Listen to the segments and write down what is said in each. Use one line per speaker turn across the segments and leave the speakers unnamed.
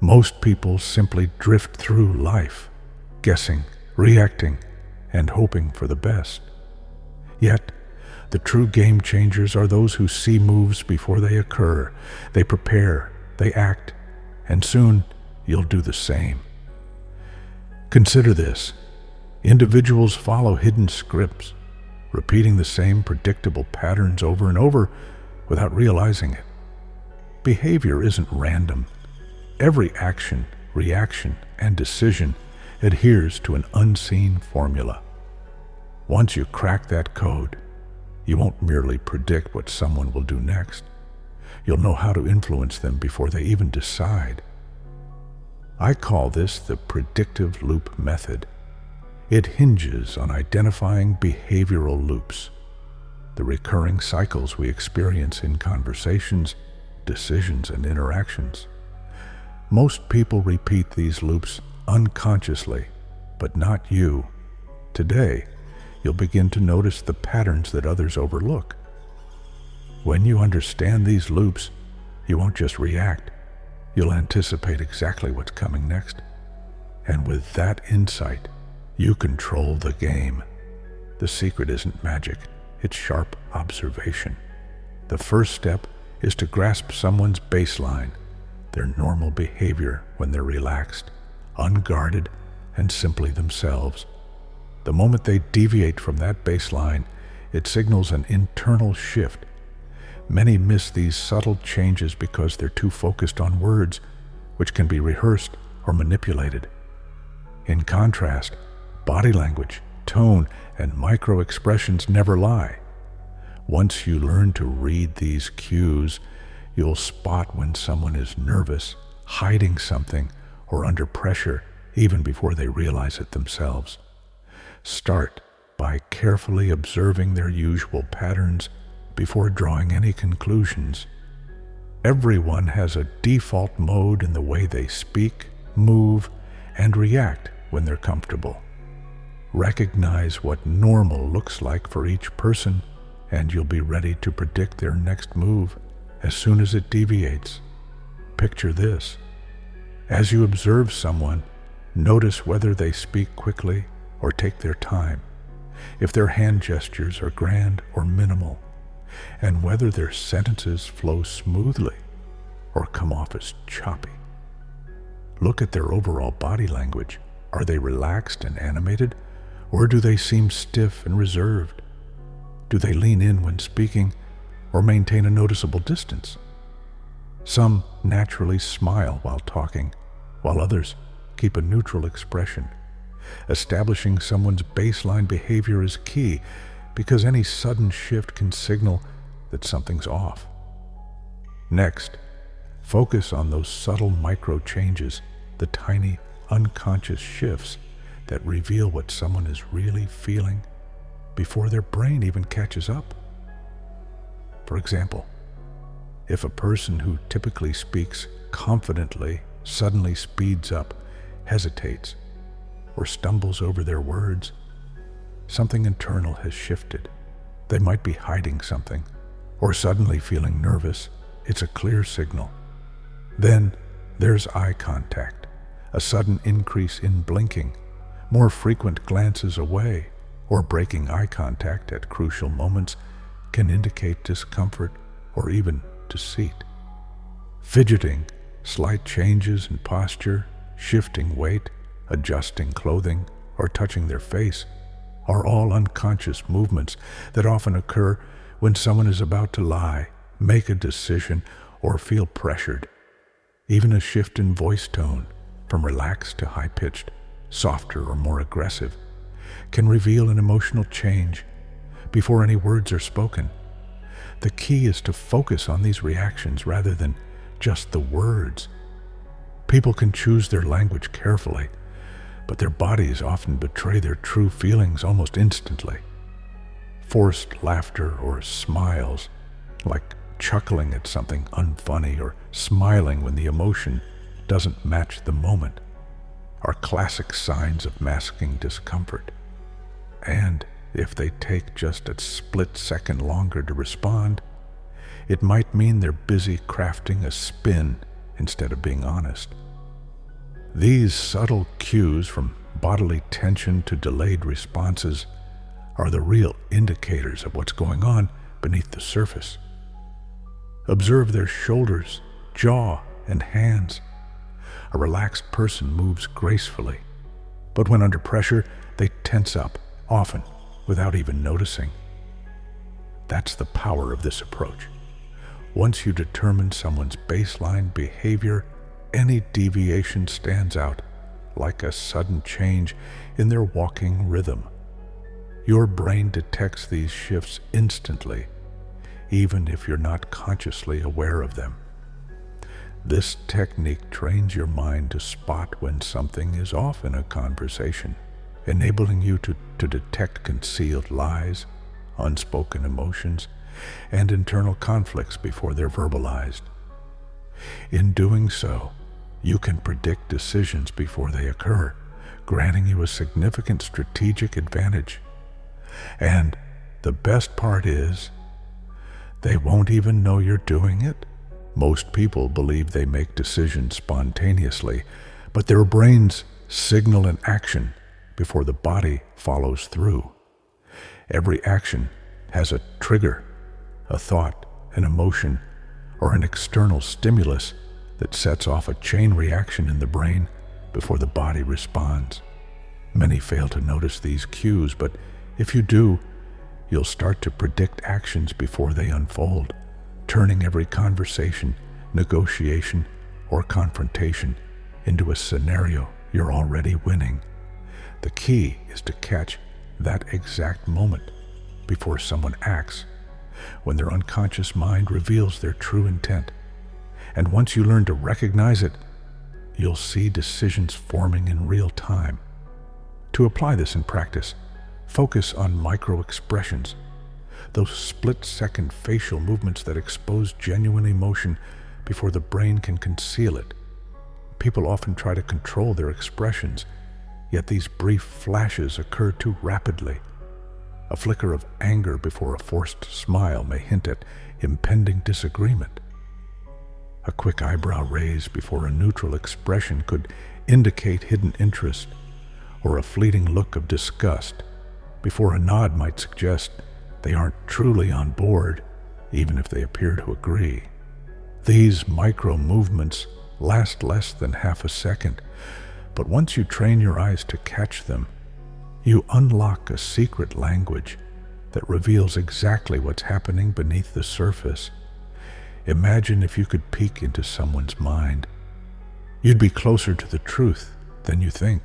Most people simply drift through life, guessing, reacting, and hoping for the best. Yet, the true game changers are those who see moves before they occur. They prepare, they act, and soon you'll do the same. Consider this. Individuals follow hidden scripts, repeating the same predictable patterns over and over without realizing it. Behavior isn't random. Every action, reaction, and decision adheres to an unseen formula. Once you crack that code, you won't merely predict what someone will do next. You'll know how to influence them before they even decide. I call this the predictive loop method. It hinges on identifying behavioral loops, the recurring cycles we experience in conversations, decisions, and interactions. Most people repeat these loops unconsciously, but not you. Today, you'll begin to notice the patterns that others overlook. When you understand these loops, you won't just react. You'll anticipate exactly what's coming next. And with that insight, you control the game. The secret isn't magic, it's sharp observation. The first step is to grasp someone's baseline, their normal behavior when they're relaxed, unguarded, and simply themselves. The moment they deviate from that baseline, it signals an internal shift. Many miss these subtle changes because they're too focused on words, which can be rehearsed or manipulated. In contrast, body language, tone, and micro-expressions never lie. Once you learn to read these cues, you'll spot when someone is nervous, hiding something, or under pressure even before they realize it themselves. Start by carefully observing their usual patterns before drawing any conclusions. Everyone has a default mode in the way they speak, move, and react when they're comfortable. Recognize what normal looks like for each person, and you'll be ready to predict their next move as soon as it deviates. Picture this. As you observe someone, notice whether they speak quickly or take their time, if their hand gestures are grand or minimal, and whether their sentences flow smoothly or come off as choppy. Look at their overall body language. Are they relaxed and animated, or do they seem stiff and reserved? Do they lean in when speaking or maintain a noticeable distance? Some naturally smile while talking, while others keep a neutral expression. Establishing someone's baseline behavior is key because any sudden shift can signal that something's off. Next, focus on those subtle micro changes, the tiny unconscious shifts that reveal what someone is really feeling before their brain even catches up. For example, if a person who typically speaks confidently suddenly speeds up, hesitates, or stumbles over their words, something internal has shifted. They might be hiding something, or suddenly feeling nervous. It's a clear signal. Then there's eye contact, a sudden increase in blinking, more frequent glances away, or breaking eye contact at crucial moments can indicate discomfort or even deceit. Fidgeting, slight changes in posture, shifting weight, adjusting clothing, or touching their face are all unconscious movements that often occur when someone is about to lie, make a decision, or feel pressured. Even a shift in voice tone, from relaxed to high-pitched, softer or more aggressive, can reveal an emotional change before any words are spoken. The key is to focus on these reactions rather than just the words. People can choose their language carefully, but their bodies often betray their true feelings almost instantly. Forced laughter or smiles, like chuckling at something unfunny or smiling when the emotion doesn't match the moment, are classic signs of masking discomfort. And if they take just a split second longer to respond, it might mean they're busy crafting a spin instead of being honest. These subtle cues, from bodily tension to delayed responses, are the real indicators of what's going on beneath the surface. Observe their shoulders, jaw, and hands. A relaxed person moves gracefully, but when under pressure, they tense up, often without even noticing. That's the power of this approach. Once you determine someone's baseline behavior, any deviation stands out like a sudden change in their walking rhythm. Your brain detects these shifts instantly, even if you're not consciously aware of them. This technique trains your mind to spot when something is off in a conversation, enabling you to detect concealed lies, unspoken emotions, and internal conflicts before they're verbalized. In doing so, you can predict decisions before they occur, granting you a significant strategic advantage. And the best part is, they won't even know you're doing it. Most people believe they make decisions spontaneously, but their brains signal an action before the body follows through. Every action has a trigger, a thought, an emotion, or an external stimulus that sets off a chain reaction in the brain before the body responds. Many fail to notice these cues, but if you do, you'll start to predict actions before they unfold, turning every conversation, negotiation, or confrontation into a scenario you're already winning. The key is to catch that exact moment before someone acts, when their unconscious mind reveals their true intent. And once you learn to recognize it, you'll see decisions forming in real time. To apply this in practice, focus on micro-expressions, those split-second facial movements that expose genuine emotion before the brain can conceal it. People often try to control their expressions, yet these brief flashes occur too rapidly. A flicker of anger before a forced smile may hint at impending disagreement. A quick eyebrow raise before a neutral expression could indicate hidden interest, or a fleeting look of disgust before a nod might suggest they aren't truly on board, even if they appear to agree. These micro movements last less than half a second, but once you train your eyes to catch them, you unlock a secret language that reveals exactly what's happening beneath the surface. Imagine if you could peek into someone's mind. You'd be closer to the truth than you think.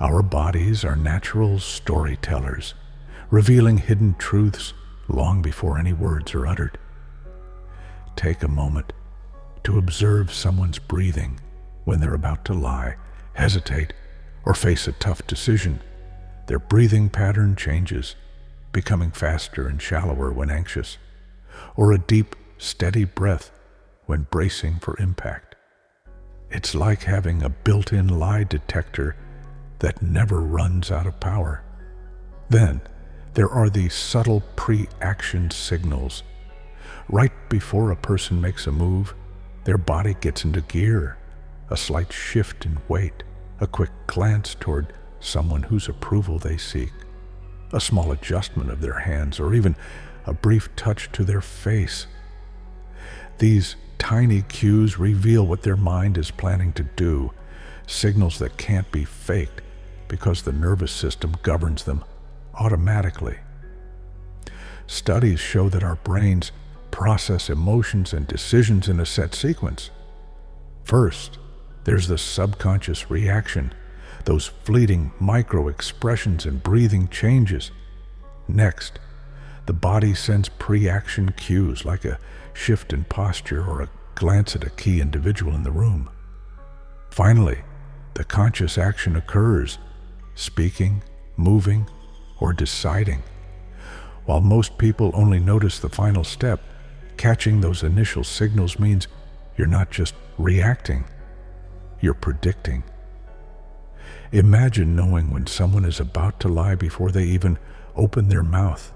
Our bodies are natural storytellers, revealing hidden truths long before any words are uttered. Take a moment to observe someone's breathing when they're about to lie, hesitate, or face a tough decision. Their breathing pattern changes, becoming faster and shallower when anxious, or a deep, steady breath when bracing for impact. It's like having a built-in lie detector that never runs out of power. Then, there are these subtle pre-action signals. Right before a person makes a move, their body gets into gear, a slight shift in weight, a quick glance toward someone whose approval they seek, a small adjustment of their hands, or even a brief touch to their face. These tiny cues reveal what their mind is planning to do, signals that can't be faked because the nervous system governs them automatically. Studies show that our brains process emotions and decisions in a set sequence. First, there's the subconscious reaction, those fleeting micro-expressions and breathing changes. Next, the body sends pre-action cues like a shift in posture or a glance at a key individual in the room. Finally, the conscious action occurs, speaking, moving, or deciding. While most people only notice the final step, catching those initial signals means you're not just reacting, you're predicting. Imagine knowing when someone is about to lie before they even open their mouth,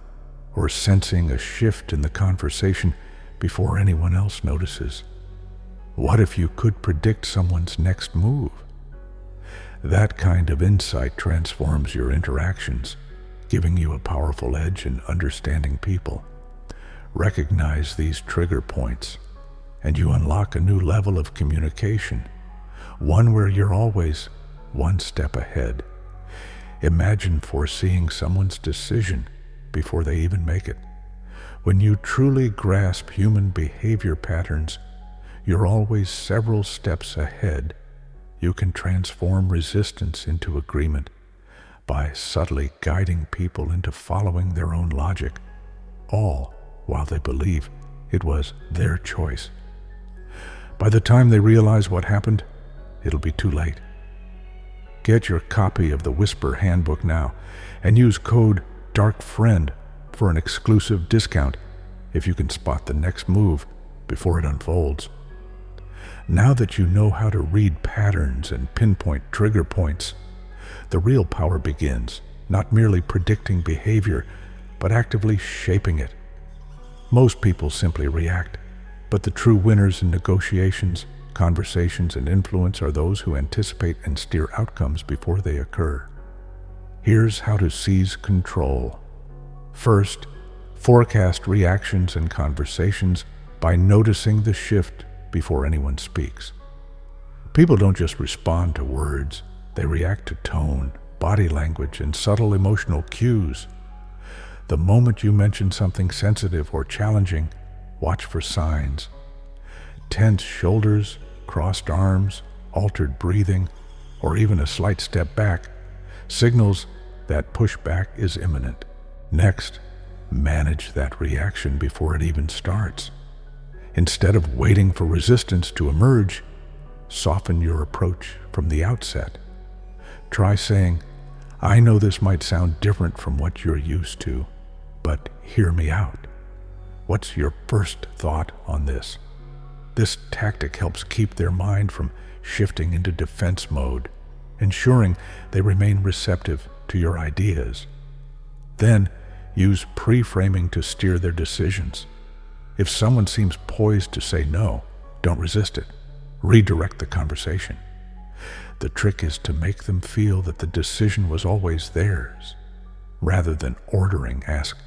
or sensing a shift in the conversation before anyone else notices. What if you could predict someone's next move? That kind of insight transforms your interactions, giving you a powerful edge in understanding people. Recognize these trigger points, and you unlock a new level of communication, one where you're always one step ahead. Imagine foreseeing someone's decision before they even make it. When you truly grasp human behavior patterns, you're always several steps ahead. You can transform resistance into agreement by subtly guiding people into following their own logic, all while they believe it was their choice. By the time they realize what happened, it'll be too late. Get your copy of the Whisper Handbook now and use code DARKFRIEND for an exclusive discount if you can spot the next move before it unfolds. Now that you know how to read patterns and pinpoint trigger points, the real power begins, not merely predicting behavior, but actively shaping it. Most people simply react, but the true winners in negotiations, conversations, and influence are those who anticipate and steer outcomes before they occur. Here's how to seize control. First, forecast reactions and conversations by noticing the shift before anyone speaks. People don't just respond to words, they react to tone, body language, and subtle emotional cues. The moment you mention something sensitive or challenging, watch for signs. Tense shoulders, crossed arms, altered breathing, or even a slight step back signals that pushback is imminent. Next, manage that reaction before it even starts. Instead of waiting for resistance to emerge, soften your approach from the outset. Try saying, "I know this might sound different from what you're used to, but hear me out. What's your first thought on this?" This tactic helps keep their mind from shifting into defense mode, ensuring they remain receptive to your ideas. Then, use pre-framing to steer their decisions. If someone seems poised to say no, don't resist it. Redirect the conversation. The trick is to make them feel that the decision was always theirs. Rather than ordering, ask,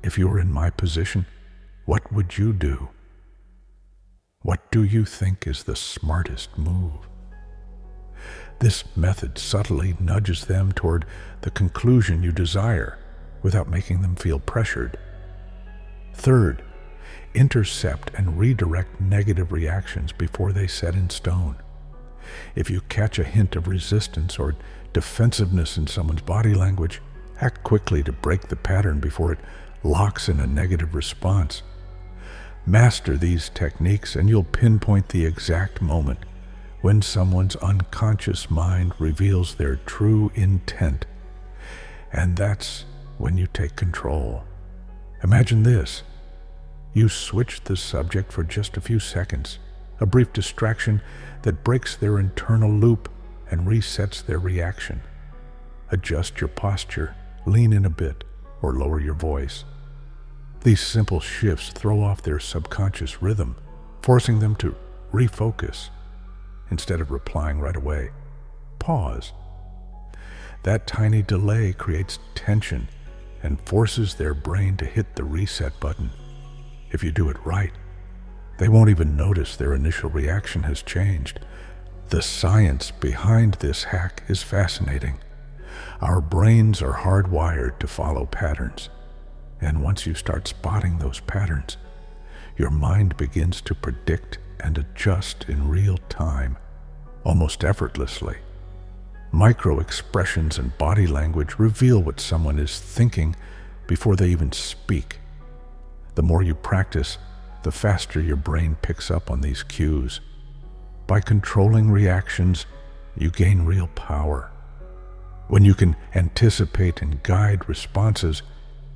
"If you were in my position, what would you do? What do you think is the smartest move?" This method subtly nudges them toward the conclusion you desire without making them feel pressured. Third, intercept and redirect negative reactions before they set in stone. If you catch a hint of resistance or defensiveness in someone's body language, act quickly to break the pattern before it locks in a negative response. Master these techniques and you'll pinpoint the exact moment when someone's unconscious mind reveals their true intent. And that's when you take control. Imagine this. You switch the subject for just a few seconds, a brief distraction that breaks their internal loop and resets their reaction. Adjust your posture, lean in a bit, or lower your voice. These simple shifts throw off their subconscious rhythm, forcing them to refocus. Instead of replying right away, pause. That tiny delay creates tension and forces their brain to hit the reset button. If you do it right, they won't even notice their initial reaction has changed. The science behind this hack is fascinating. Our brains are hardwired to follow patterns, and once you start spotting those patterns, your mind begins to predict and adjust in real time, almost effortlessly. Micro-expressions and body language reveal what someone is thinking before they even speak. The more you practice, the faster your brain picks up on these cues. By controlling reactions, you gain real power. When you can anticipate and guide responses,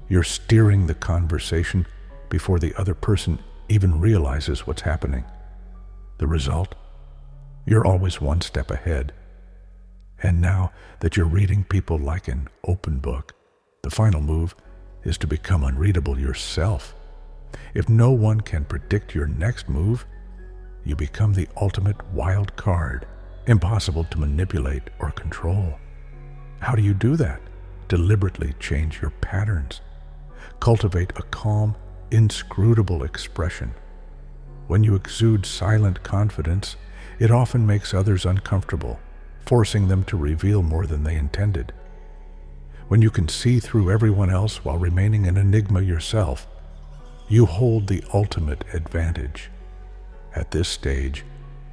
you're steering the conversation before the other person even realizes what's happening. The result? You're always one step ahead. And now that you're reading people like an open book, the final move is to become unreadable yourself. If no one can predict your next move, you become the ultimate wild card, impossible to manipulate or control. How do you do that? Deliberately change your patterns. Cultivate a calm, inscrutable expression. When you exude silent confidence, it often makes others uncomfortable, forcing them to reveal more than they intended. When you can see through everyone else while remaining an enigma yourself, you hold the ultimate advantage. At this stage,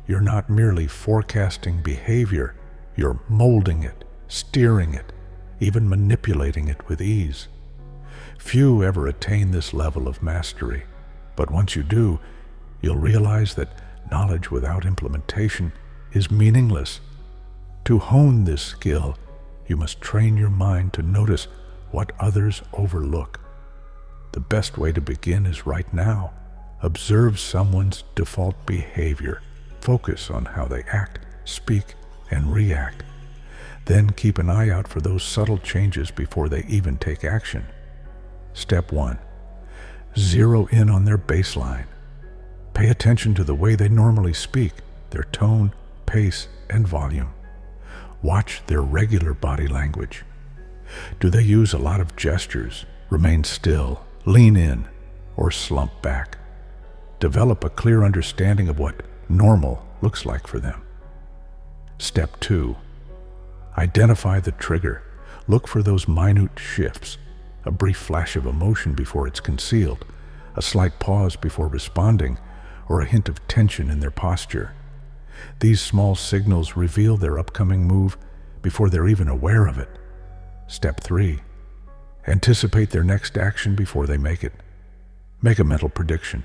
you're not merely forecasting behavior, you're molding it, steering it, even manipulating it with ease. Few ever attain this level of mastery, but once you do, you'll realize that knowledge without implementation is meaningless. To hone this skill, you must train your mind to notice what others overlook. The best way to begin is right now. Observe someone's default behavior. Focus on how they act, speak, and react. Then keep an eye out for those subtle changes before they even take action. Step 1. Zero in on their baseline. Pay attention to the way they normally speak, their tone, pace, and volume. Watch their regular body language. Do they use a lot of gestures, remain still, lean in, or slump back? Develop a clear understanding of what normal looks like for them. Step 2. Identify the trigger. Look for those minute shifts, a brief flash of emotion before it's concealed, a slight pause before responding, or a hint of tension in their posture. These small signals reveal their upcoming move before they're even aware of it. Step 3. Anticipate their next action before they make it. Make a mental prediction.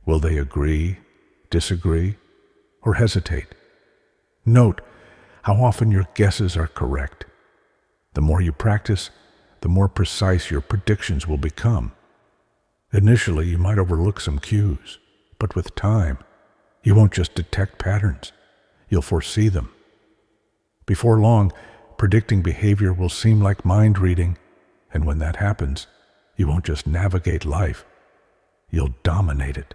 Will they agree, disagree, or hesitate? Note how often your guesses are correct. The more you practice, the more precise your predictions will become. Initially, you might overlook some cues, but with time, you won't just detect patterns, you'll foresee them. Before long, predicting behavior will seem like mind reading, and when that happens, you won't just navigate life, you'll dominate it.